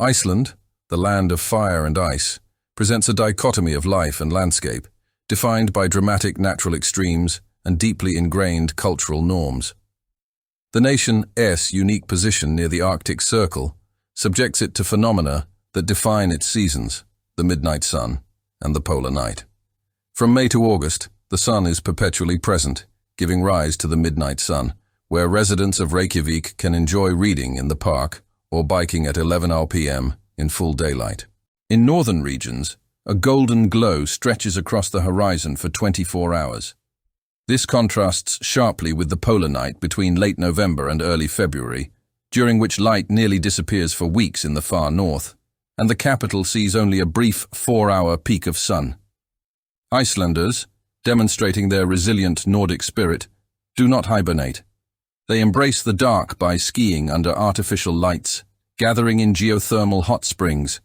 Iceland, the land of fire and ice, presents a dichotomy of life and landscape, defined by dramatic natural extremes and deeply ingrained cultural norms. The nation's unique position near the Arctic Circle subjects it to phenomena that define its seasons, the midnight sun and the polar night. From May to August, the sun is perpetually present, giving rise to the midnight sun, where residents of Reykjavik can enjoy reading in the park or biking at 11 p.m. in full daylight. In northern regions, a golden glow stretches across the horizon for 24 hours. This contrasts sharply with the polar night between late November and early February, during which light nearly disappears for weeks in the far north, and the capital sees only a brief 4-hour peak of sun. Icelanders, demonstrating their resilient Nordic spirit, do not hibernate. They embrace the dark by skiing under artificial lights, gathering in geothermal hot springs,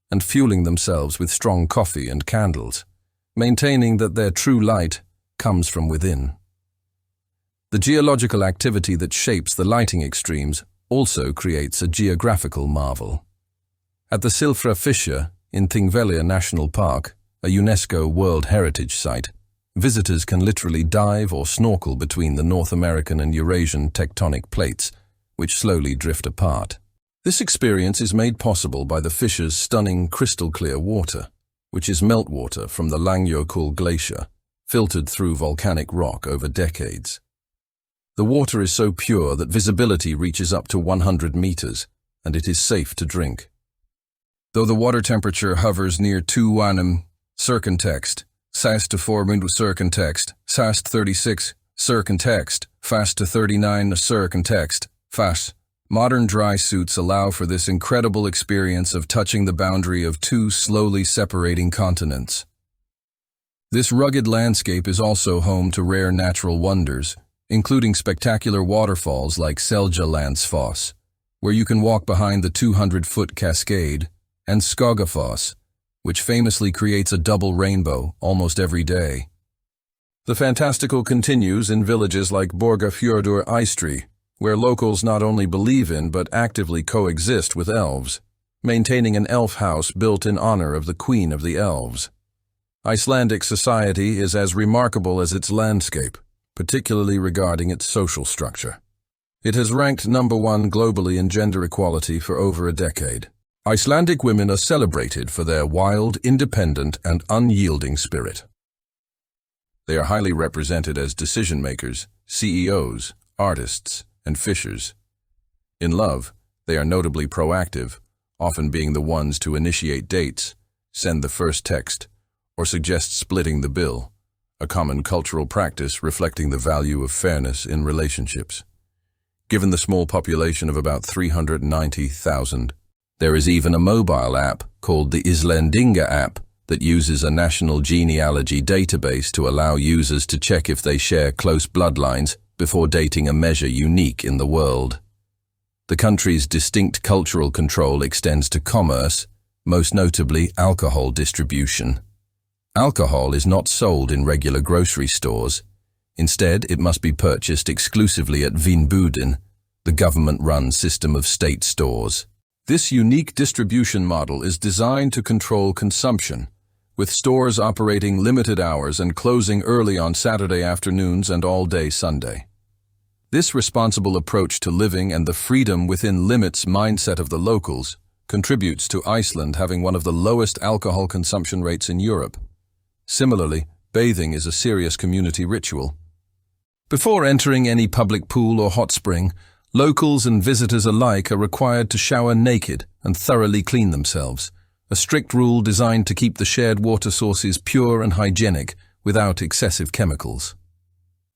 and fueling themselves with strong coffee and candles, maintaining that their true light comes from within. The geological activity that shapes the lighting extremes also creates a geographical marvel. At the Silfra Fissure in Thingvellir National Park, a UNESCO World Heritage Site, visitors can literally dive or snorkel between the North American and Eurasian tectonic plates, which slowly drift apart. This experience is made possible by the fissure's stunning crystal-clear water, which is meltwater from the Langjökull glacier, filtered through volcanic rock over decades. The water is so pure that visibility reaches up to 100 meters, and it is safe to drink. Though the water temperature hovers near 2 circontext, SAS to 4 circontext, SAS 36 circontext, FAS to 39 circontext, FAS. Modern dry suits allow for this incredible experience of touching the boundary of two slowly separating continents. This rugged landscape is also home to rare natural wonders, including spectacular waterfalls like Seljalandsfoss, where you can walk behind the 200-foot cascade, and Skogafoss, which famously creates a double rainbow almost every day. The fantastical continues in villages like Borgafjörður Eystri, where locals not only believe in but actively coexist with elves, maintaining an elf house built in honor of the Queen of the Elves. Icelandic society is as remarkable as its landscape, particularly regarding its social structure. It has ranked #1 globally in gender equality for over a decade. Icelandic women are celebrated for their wild, independent, and unyielding spirit. They are highly represented as decision-makers, CEOs, artists, and fishers. In love, they are notably proactive, often being the ones to initiate dates, send the first text, or suggest splitting the bill, a common cultural practice reflecting the value of fairness in relationships. Given the small population of about 390,000, there is even a mobile app called the Icelandic app that uses a national genealogy database to allow users to check if they share close bloodlines before dating a measure unique in the world. The country's distinct cultural control extends to commerce, most notably alcohol distribution. Alcohol is not sold in regular grocery stores. Instead, it must be purchased exclusively at Vinbuden, the government-run system of state stores. This unique distribution model is designed to control consumption, with stores operating limited hours and closing early on Saturday afternoons and all day Sunday. This responsible approach to living and the freedom within limits mindset of the locals contributes to Iceland having one of the lowest alcohol consumption rates in Europe. Similarly, bathing is a serious community ritual. Before entering any public pool or hot spring, locals and visitors alike are required to shower naked and thoroughly clean themselves, a strict rule designed to keep the shared water sources pure and hygienic without excessive chemicals.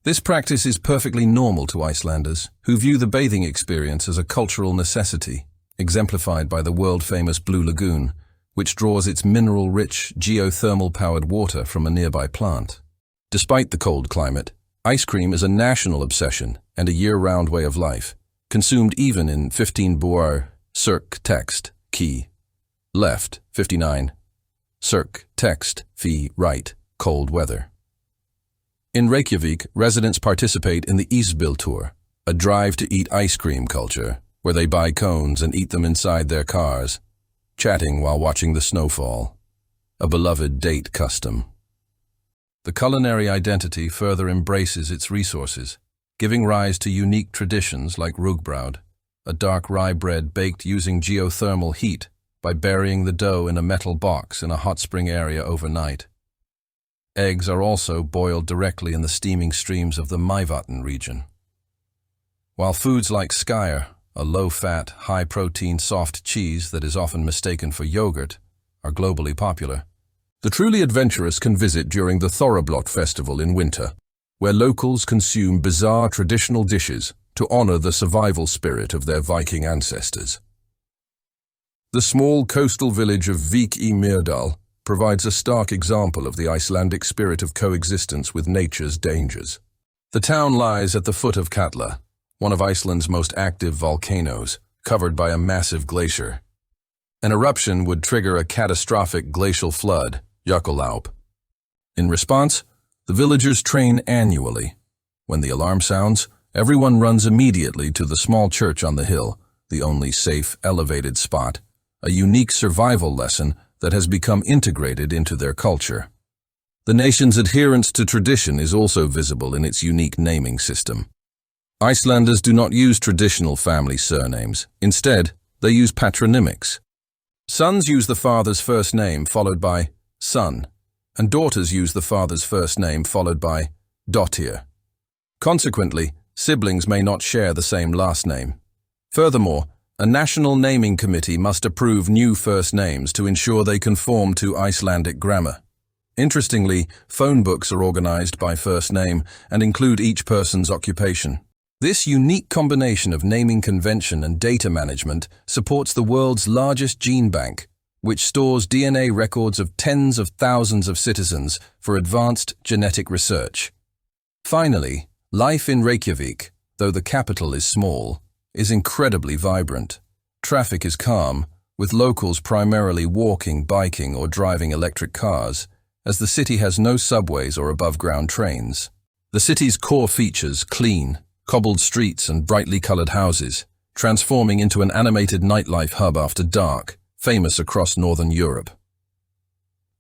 This practice is perfectly normal to Icelanders, who view the bathing experience as a cultural necessity, exemplified by the world-famous Blue Lagoon, which draws its mineral-rich, geothermal-powered water from a nearby plant. Despite the cold climate, ice cream is a national obsession and a year-round way of life, consumed even in 15 boar circ text key left 59 circ text fee right cold weather. In Reykjavik, residents participate in the Isbiltur, a drive to eat ice cream culture, where they buy cones and eat them inside their cars, chatting while watching the snowfall, a beloved date custom. The culinary identity further embraces its resources, giving rise to unique traditions like rugbrød, a dark rye bread baked using geothermal heat by burying the dough in a metal box in a hot spring area overnight. Eggs are also boiled directly in the steaming streams of the Mývatn region. While foods like skyr, a low-fat, high-protein soft cheese that is often mistaken for yogurt, are globally popular, the truly adventurous can visit during the Thorrablot festival in winter, where locals consume bizarre traditional dishes to honor the survival spirit of their Viking ancestors. The small coastal village of Vík í Mýrdal provides a stark example of the Icelandic spirit of coexistence with nature's dangers. The town lies at the foot of Katla, one of Iceland's most active volcanoes, covered by a massive glacier. An eruption would trigger a catastrophic glacial flood, Jökulhlaup. In response, the villagers train annually. When the alarm sounds, everyone runs immediately to the small church on the hill, the only safe, elevated spot, a unique survival lesson that has become integrated into their culture. The nation's adherence to tradition is also visible in its unique naming system. Icelanders do not use traditional family surnames. Instead, they use patronymics. Sons use the father's first name followed by son, and daughters use the father's first name followed by dottir. Consequently, siblings may not share the same last name. Furthermore, a national naming committee must approve new first names to ensure they conform to Icelandic grammar. Interestingly, phone books are organized by first name and include each person's occupation. This unique combination of naming convention and data management supports the world's largest gene bank, which stores DNA records of tens of thousands of citizens for advanced genetic research. Finally, life in Reykjavik, though the capital is small, is incredibly vibrant. Traffic is calm, with locals primarily walking, biking, or driving electric cars, as the city has no subways or above-ground trains. The city's core features clean, cobbled streets and brightly colored houses, transforming into an animated nightlife hub after dark, famous across northern Europe.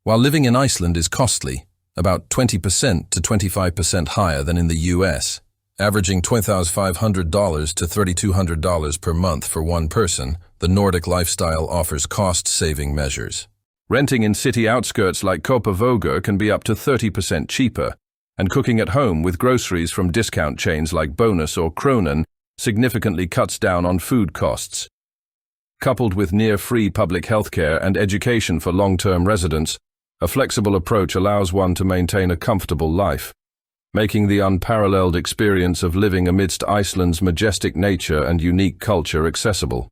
While living in Iceland is costly, about 20% to 25% higher than in the US, averaging $2,500 to $3,200 per month for one person, the Nordic lifestyle offers cost-saving measures. Renting in city outskirts like Kópavogur can be up to 30% cheaper, and cooking at home with groceries from discount chains like Bonus or Kronan significantly cuts down on food costs. Coupled with near-free public healthcare and education for long-term residents, a flexible approach allows one to maintain a comfortable life, making the unparalleled experience of living amidst Iceland's majestic nature and unique culture accessible.